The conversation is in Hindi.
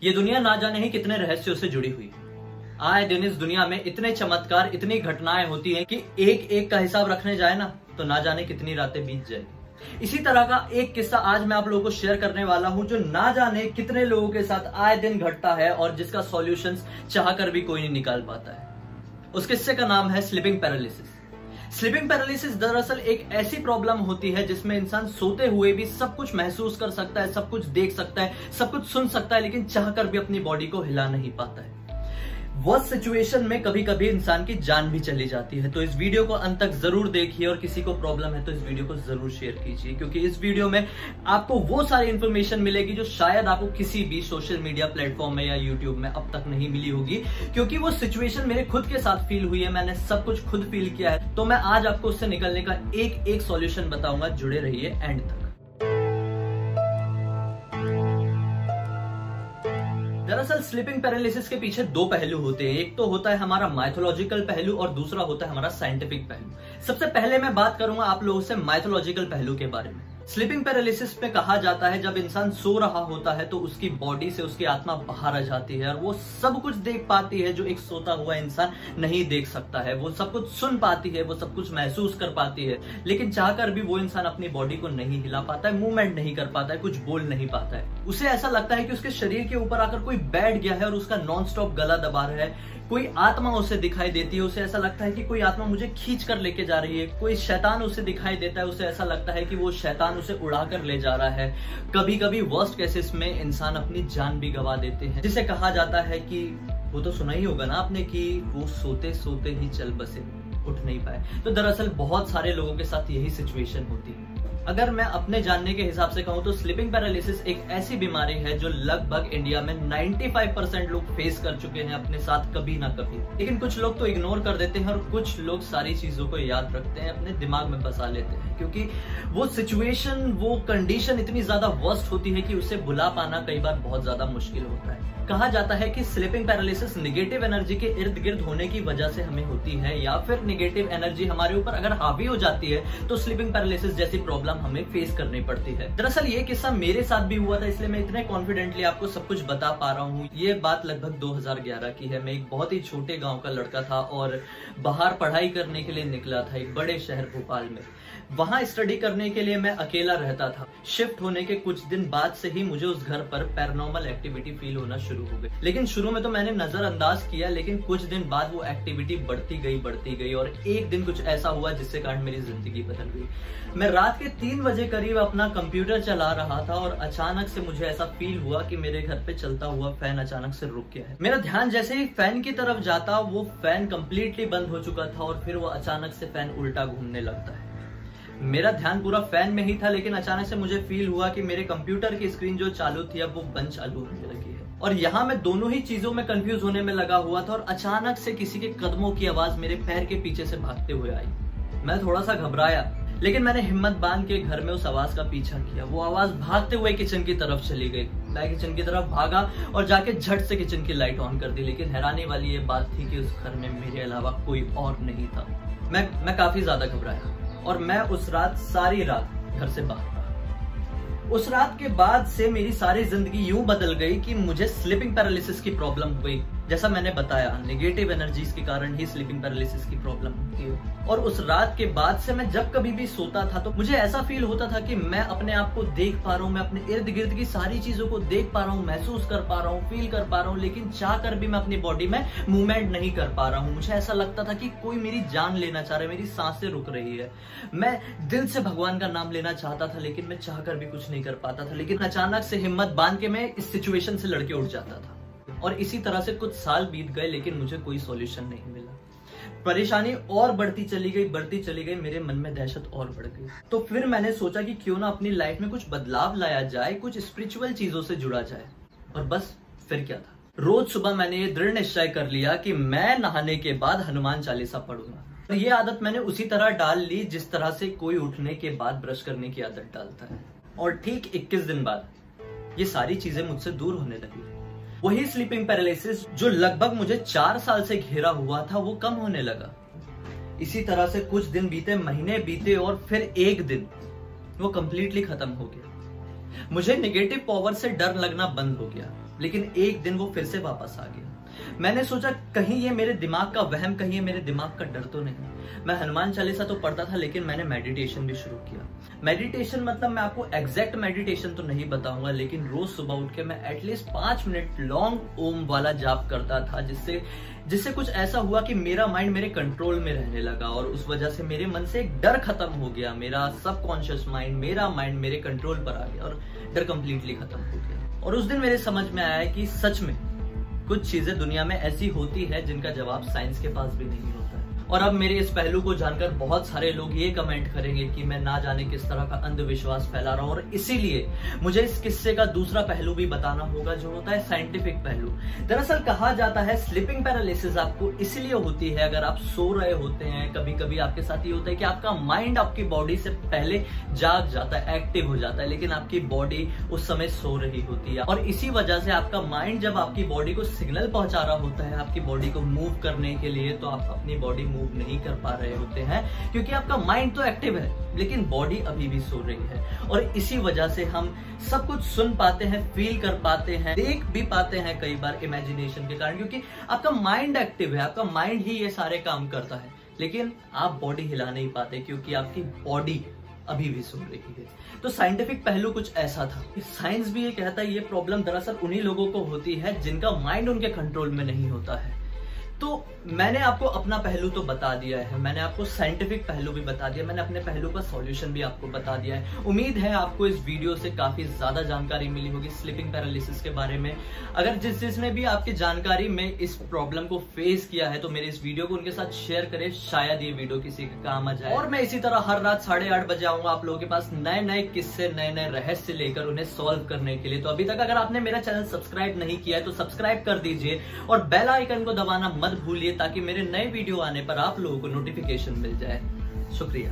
ये दुनिया ना जाने ही कितने रहस्यों से जुड़ी हुई है। आए दिन इस दुनिया में इतने चमत्कार, इतनी घटनाएं होती हैं कि एक एक का हिसाब रखने जाए तो ना जाने कितनी रातें बीत जाएगी। इसी तरह का एक किस्सा आज मैं आप लोगों को शेयर करने वाला हूं, जो ना जाने कितने लोगों के साथ आए दिन घटता है और जिसका सॉल्यूशन चाहकर भी कोई नहीं निकाल पाता है। उस किस्से का नाम है स्लीपिंग पैरालिसिस। स्लीपिंग पैरालिसिस दरअसल एक ऐसी प्रॉब्लम होती है जिसमें इंसान सोते हुए भी सब कुछ महसूस कर सकता है, सब कुछ देख सकता है, सब कुछ सुन सकता है, लेकिन चाहकर भी अपनी बॉडी को हिला नहीं पाता है। वर्स्ट सिचुएशन में कभी कभी इंसान की जान भी चली जाती है। तो इस वीडियो को अंत तक जरूर देखिए और किसी को प्रॉब्लम है तो इस वीडियो को जरूर शेयर कीजिए, क्योंकि इस वीडियो में आपको वो सारी इंफॉर्मेशन मिलेगी जो शायद आपको किसी भी सोशल मीडिया प्लेटफॉर्म में या यूट्यूब में अब तक नहीं मिली होगी, क्योंकि वो सिचुएशन मेरे खुद के साथ फील हुई है, मैंने सब कुछ खुद फील किया है। तो मैं आज आपको उससे निकलने का एक एक सॉल्यूशन बताऊंगा। जुड़े रहिए एंड तक। दरअसल स्लीपिंग पैरालिसिस के पीछे दो पहलू होते हैं। एक तो होता है हमारा माइथोलॉजिकल पहलू और दूसरा होता है हमारा साइंटिफिक पहलू। सबसे पहले मैं बात करूंगा आप लोगों से माइथोलॉजिकल पहलू के बारे में। स्लीपिंग पैरालिसिस में कहा जाता है जब इंसान सो रहा होता है तो उसकी बॉडी से उसकी आत्मा बाहर आ जाती है और वो सब कुछ देख पाती है जो एक सोता हुआ इंसान नहीं देख सकता है। वो सब कुछ सुन पाती है, वो सब कुछ महसूस कर पाती है, लेकिन चाहकर भी वो इंसान अपनी बॉडी को नहीं हिला पाता है, मूवमेंट नहीं कर पाता है, कुछ बोल नहीं पाता है। उसे ऐसा लगता है कि उसके शरीर के ऊपर आकर कोई बैठ गया है और उसका नॉन स्टॉप गला दबा रहा है। कोई आत्मा उसे दिखाई देती है, उसे ऐसा लगता है कि कोई आत्मा मुझे खींच कर लेके जा रही है। कोई शैतान उसे दिखाई देता है, उसे ऐसा लगता है कि वो शैतान उसे उड़ा कर ले जा रहा है। कभी कभी वर्स्ट केसेस में इंसान अपनी जान भी गंवा देते हैं, जिसे कहा जाता है कि वो तो सुना ही होगा ना आपने कि वो सोते सोते ही चल बसे, उठ नहीं पाए। तो दरअसल बहुत सारे लोगों के साथ यही सिचुएशन होती है। अगर मैं अपने जानने के हिसाब से कहूं तो स्लीपिंग पैरालिसिस एक ऐसी बीमारी है जो लगभग इंडिया में 95% लोग फेस कर चुके हैं अपने साथ कभी ना कभी। लेकिन कुछ लोग तो इग्नोर कर देते हैं और कुछ लोग सारी चीजों को याद रखते हैं, अपने दिमाग में बसा लेते हैं, क्योंकि वो सिचुएशन, वो कंडीशन इतनी ज्यादा वर्स्ट होती है कि उसे भुला पाना कई बार बहुत ज्यादा मुश्किल होता है। कहा जाता है कि स्लीपिंग पैरालिसिस नेगेटिव एनर्जी के इर्द गिर्द होने की वजह से हमें होती है, या फिर नेगेटिव एनर्जी हमारे ऊपर अगर हावी हो जाती है तो स्लीपिंग पैरालिसिस जैसी प्रॉब्लम हमें फेस करनी पड़ती है। दरअसल ये किस्सा मेरे साथ भी हुआ था, इसलिए मैं इतने कॉन्फिडेंटली आपको सब कुछ बता पा रहा हूँ। ये बात लगभग 2011 की है। मैं एक बहुत ही छोटे गाँव का लड़का था और बाहर पढ़ाई करने के लिए निकला था एक बड़े शहर भोपाल में। वहां स्टडी करने के लिए मैं अकेला रहता था। शिफ्ट होने के कुछ दिन बाद से ही मुझे उस घर पर पैरानॉर्मल एक्टिविटी फील होना शुरू हो गई। लेकिन शुरू में तो मैंने नजरअंदाज किया, लेकिन कुछ दिन बाद वो एक्टिविटी बढ़ती गई और एक दिन कुछ ऐसा हुआ जिससे कारण मेरी जिंदगी बदल गई। मैं रात के 3 बजे करीब अपना कंप्यूटर चला रहा था और अचानक से मुझे ऐसा फील हुआ कि मेरे घर पे चलता हुआ फैन अचानक से रुक गया है। मेरा ध्यान जैसे ही फैन की तरफ जाता, वो फैन कंप्लीटली बंद हो चुका था और फिर वो अचानक से फैन उल्टा घूमने लगता है। मेरा ध्यान पूरा फैन में ही था, लेकिन अचानक से मुझे फील हुआ कि मेरे कंप्यूटर की स्क्रीन जो चालू थी अब वो बंद चालू होने लगी है। और यहाँ मैं दोनों ही चीजों में कंफ्यूज होने में लगा हुआ था और अचानक से किसी के कदमों की आवाज मेरे पैर के पीछे से भागते हुए आई। मैं थोड़ा सा घबराया, लेकिन मैंने हिम्मत बांध के घर में उस आवाज का पीछा किया। वो आवाज भागते हुए किचन की तरफ चली गई। मैं किचन की तरफ भागा और जाके झट से किचन की लाइट ऑन कर दी, लेकिन हैरानी वाली ये बात थी कि उस घर में मेरे अलावा कोई और नहीं था। मैं काफी ज्यादा घबराया और मैं उस रात सारी रात घर से बाहर रहा। उस रात के बाद से मेरी सारी जिंदगी यूं बदल गई कि मुझे स्लीपिंग पैरालिसिस की प्रॉब्लम हुई। जैसा मैंने बताया, नेगेटिव एनर्जीज के कारण ही स्लीपिंग पैरालिसिस की प्रॉब्लम होती है। और उस रात के बाद से मैं जब कभी भी सोता था तो मुझे ऐसा फील होता था कि मैं अपने आप को देख पा रहा हूँ, मैं अपने इर्द गिर्द की सारी चीजों को देख पा रहा हूँ, महसूस कर पा रहा हूँ, फील कर पा रहा हूँ, लेकिन चाह कर भी मैं अपनी बॉडी में मूवमेंट नहीं कर पा रहा हूँ। मुझे ऐसा लगता था कि कोई मेरी जान लेना चाह रहा है, मेरी सांसें रुक रही है। मैं दिल से भगवान का नाम लेना चाहता था, लेकिन मैं चाह कर भी कुछ नहीं कर पाता था। लेकिन अचानक से हिम्मत बांध के मैं इस सिचुएशन से लड़के उठ जाता था और इसी तरह से कुछ साल बीत गए, लेकिन मुझे कोई सॉल्यूशन नहीं मिला। परेशानी और बढ़ती चली गई, मेरे मन में दहशत और बढ़ गई। तो फिर मैंने सोचा कि क्यों ना अपनी लाइफ में कुछ बदलाव लाया जाए, कुछ स्पिरिचुअल चीजों से जुड़ा जाए। और बस फिर क्या था, रोज सुबह मैंने ये दृढ़ निश्चय कर लिया कि मैं नहाने के बाद हनुमान चालीसा पढ़ूंगा। ये आदत मैंने उसी तरह डाल ली जिस तरह से कोई उठने के बाद ब्रश करने की आदत डालता है। और ठीक 21 दिन बाद ये सारी चीजें मुझसे दूर होने लगी। वही स्लीपिंग पैरालिसिस जो लगभग मुझे 4 साल से घेरा हुआ था वो कम होने लगा। इसी तरह से कुछ दिन बीते, महीने बीते और फिर एक दिन वो कंप्लीटली खत्म हो गया। मुझे नेगेटिव पावर से डर लगना बंद हो गया, लेकिन एक दिन वो फिर से वापस आ गया। मैंने सोचा कहीं ये मेरे दिमाग का वहम, कहीं ये मेरे दिमाग का डर तो नहीं। मैं हनुमान चालीसा तो पढ़ता था, लेकिन मैंने मेडिटेशन भी शुरू किया। मेडिटेशन मतलब मैं आपको एग्जैक्ट मेडिटेशन तो नहीं बताऊंगा, लेकिन रोज सुबह उठ के मैं एटलीस्ट 5 मिनट लॉन्ग ओम वाला जाप करता था, जिससे कुछ ऐसा हुआ कि मेरा माइंड मेरे कंट्रोल में रहने लगा और उस वजह से मेरे मन से एक डर खत्म हो गया। मेरा सबकॉन्शियस माइंड, मेरा माइंड मेरे कंट्रोल पर आ गया और डर कंप्लीटली खत्म हो गया। और उस दिन मेरे समझ में आया कि सच में कुछ चीजें दुनिया में ऐसी होती है जिनका जवाब साइंस के पास भी नहीं होता है। और अब मेरे इस पहलू को जानकर बहुत सारे लोग ये कमेंट करेंगे कि मैं ना जाने किस तरह का अंधविश्वास फैला रहा हूं, और इसीलिए मुझे इस किस्से का दूसरा पहलू भी बताना होगा, जो होता है साइंटिफिक पहलू। दरअसल कहा जाता है स्लीपिंग पैरालिसिस आपको इसलिए होती है अगर आप सो रहे होते हैं। कभी कभी आपके साथ ये होता है कि आपका माइंड आपकी बॉडी से पहले जाग जाता है, एक्टिव हो जाता है, लेकिन आपकी बॉडी उस समय सो रही होती है। और इसी वजह से आपका माइंड जब आपकी बॉडी को सिग्नल पहुंचा रहा होता है आपकी बॉडी को मूव करने के लिए, तो आप अपनी बॉडी मूव नहीं कर पा रहे होते हैं, क्योंकि आपका माइंड तो एक्टिव है लेकिन बॉडी अभी भी सो रही है। और इसी वजह से हम सब कुछ सुन पाते हैं, फील कर पाते हैं, देख भी पाते हैं कई बार इमेजिनेशन के कारण, क्योंकि आपका माइंड एक्टिव है, आपका माइंड ही ये सारे काम करता है, लेकिन आप बॉडी हिला नहीं पाते क्योंकि आपकी बॉडी अभी भी सो रही है। तो साइंटिफिक पहलू कुछ ऐसा था। साइंस भी ये कहता है ये प्रॉब्लम दरअसल उन्हीं लोगों को होती है जिनका माइंड उनके कंट्रोल में नहीं होता है। तो मैंने आपको अपना पहलू तो बता दिया है, मैंने आपको साइंटिफिक पहलू भी बता दिया, मैंने अपने पहलू का सॉल्यूशन भी आपको बता दिया है। उम्मीद है आपको इस वीडियो से काफी ज्यादा जानकारी मिली होगी स्लीपिंग पैरालिसिस के बारे में। अगर जिसने भी आपकी जानकारी में इस प्रॉब्लम को फेस किया है तो मेरे इस वीडियो को उनके साथ शेयर करें, शायद ये वीडियो किसी के काम आ जाए। और मैं इसी तरह हर रात 8:30 बजे आऊंगा आप लोगों के पास नए नए किस्से, नए नए रहस्य लेकर उन्हें सॉल्व करने के लिए। तो अभी तक अगर आपने मेरा चैनल सब्सक्राइब नहीं किया है तो सब्सक्राइब कर दीजिए और बेल आइकन को दबाना मत भूलिए, ताकि मेरे नए वीडियो आने पर आप लोगों को नोटिफिकेशन मिल जाए। शुक्रिया।